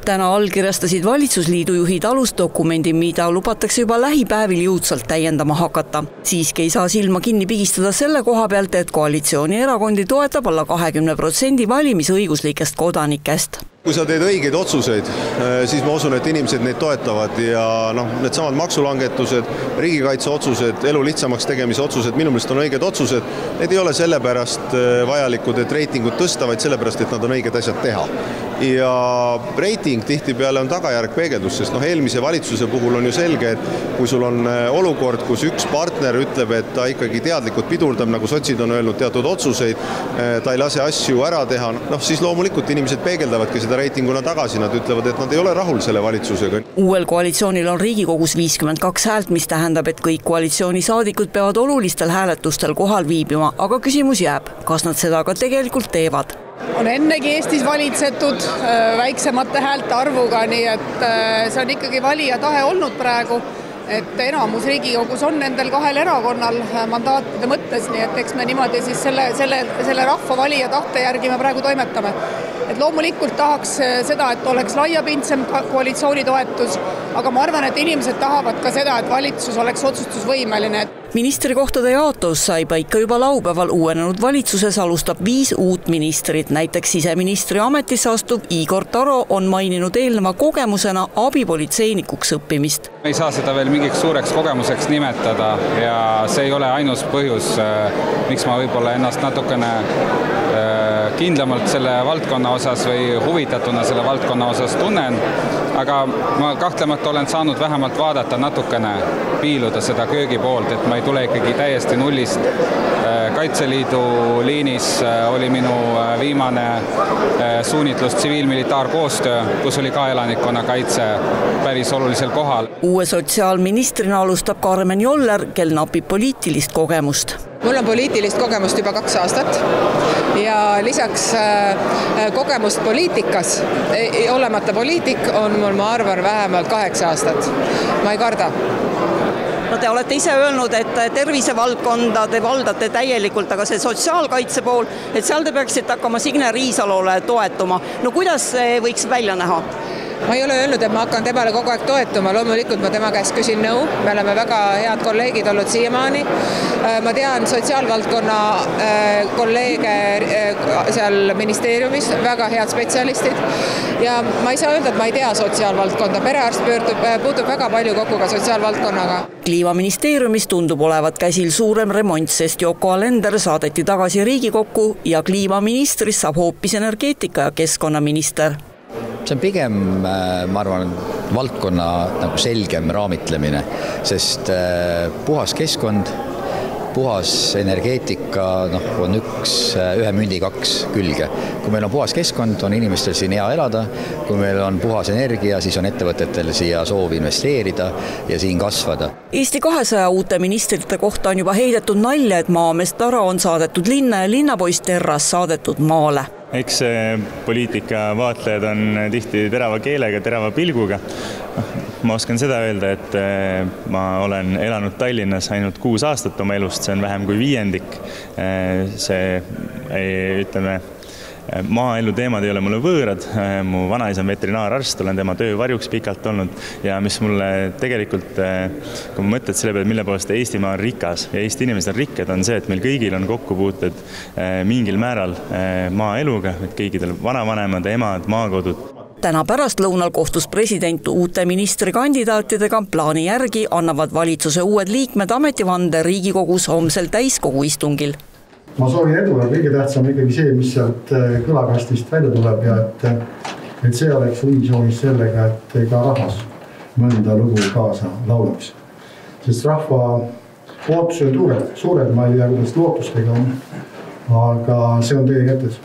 Täna allkirjastasid valitsusliidu juhid alusdokumendi, mida lubatakse juba lähipäevil jõudsalt täiendama hakata. Siiski ei saa silma kinni pigistada selle koha pealt, et koalitsioonierakondi toetab alla 20% valimisõiguslikest kodanikest. Kui sa teed õigeid otsuseid, siis ma usun, et inimesed neid toetavad ja need samad maksulangetused, riigikaitse otsused, elu lihtsamaks tegemise otsused, minu meelest on õiged otsused. Need ei ole sellepärast vajalikud, et reitingut tõsta, vaid sellepärast, et nad on õiged asjad teha. Ja reiting tihtipeale on tagajärg peegeldus, sest eelmise valitsuse puhul on ju selge, et kui sul on olukord, kus üks partner ütleb, et ta ikkagi teadlikult pidurdab, nagu sotsid on öelnud teatud otsuseid, ta ei lase asju ära teha, siis loomulikult inimesed peegeldavadki seda reitinguna tagasi, nad ütlevad, et nad ei ole rahul selle valitsusega. Uuel koalitsioonil on Riigikogus 52 häält, mis tähendab, et kõik koalitsioonisaadikud peavad olulistel hääletustel kohal viibima, aga küsimus jääb, kas nad seda ka tegelikult teevad. On ennegi Eestis valitsetud väiksemate häälte arvuga, nii et see on ikkagi valija tahe olnud praegu, et enamus Riigikogus on nendel kahel erakonnal mandaatide mõttes, nii et eks me niimoodi siis selle rahva valija tahte järgi me praegu toimetame. Et loomulikult tahaks seda, et oleks laiapindsem koalitsiooni toetus, aga ma arvan, et inimesed tahavad ka seda, et valitsus oleks otsustusvõimeline. Ministerikohtade jaotus sai paika juba laupäeval. Uuenenud valitsuses alustab 5 uut ministrit. Näiteks siseministri ametisse astuv Igor Taro on maininud eelneva kogemusena abipolitseinikuks õppimist. Ei saa seda veel mingiks suureks kogemuseks nimetada ja see ei ole ainus põhjus, miks ma võib-olla ennast natukene kindlamalt selle valdkonna osas või huvitatuna selle valdkonna osas tunnen, aga ma kahtlemata olen saanud vähemalt vaadata natukene, piiluda seda köögi poolt, et ma ei tule ikkagi täiesti nullist. Kaitseliidu liinis oli minu viimane suunitlus tsiviil-militaarkoostöö, kus oli ka elanikkonna kaitse päris olulisel kohal. Uue sotsiaalministrina alustab Karmen Joller, kel napib poliitilist kogemust. Mul on poliitilist kogemust juba 2 aastat ja lisaks kogemust poliitikas, olemata poliitik, on mul, ma arvan, vähemalt 8 aastat. Ma ei karda. No te olete ise öelnud, et tervisevaldkonda te valdate täielikult, aga see sotsiaalkaitse pool, et seal te peaksite hakkama Signe Riisalole toetuma. No kuidas see võiks välja näha? Ma ei ole öelnud, et ma hakkan temale kogu aeg toetuma, loomulikult ma tema käest küsin nõu, me oleme väga head kolleegid olnud siiamaani. Ma tean sotsiaalvaldkonna kolleege seal ministeeriumis, väga head spetsialistid ja ma ei saa öelda, et ma ei tea sotsiaalvaldkonda, perearst puutub väga palju kokku ka sotsiaalvaldkonnaga. Kliimaministeeriumis tundub olevat käsil suurem remont, sest Yoko Alender saadeti tagasi Riigikokku ja kliimaministrist saab hoopis energeetika ja keskkonnaminister. See on pigem, ma arvan, valdkonna selgem raamitlemine, sest puhas keskkond, puhas energeetika on ühe mündi 2 külge. Kui meil on puhas keskkond, on inimestel siin hea elada, kui meil on puhas energia, siis on ettevõtetel siia soov investeerida ja siin kasvada. Eesti 200 uute ministrite kohta on juba heidetud nalja, et maameest Taro on saadetud linna ja linnapoist Terras saadetud maale. Eks poliitika vaatlejad on tihti terava keelega, terava pilguga. Ma oskan seda öelda, et ma olen elanud Tallinnas ainult 6 aastat oma elust, see on vähem kui 5. Maaelu teemad ei ole mulle võõrad, mu vanaisa on veterinaararst, olen tema töö varjuks pikalt olnud ja mis mulle tegelikult, kui ma mõtled selle peale, mille poolest Eestimaa on rikas ja Eesti inimesed on rikkad, on see, et meil kõigil on kokkupuuted mingil määral maaeluga, et kõigidel vanavanemad, emad, maakodud. Täna pärast lõunal kohtus president uute ministrikandidaatidega. Plaani järgi annavad valitsuse uued liikmed ametivande Riigikogus homsel täiskogu istungil. Ma soovin edu ja kõige tähtsam ikkagi see, mis sealt kõlakastist välja tuleb ja et see oleks unisoonis sellega, et ka rahvas mõnda lugu kaasa laulaks. Sest rahva ootused on suured, ma ei tea, kuidas lootustega on, aga see on teie kätes.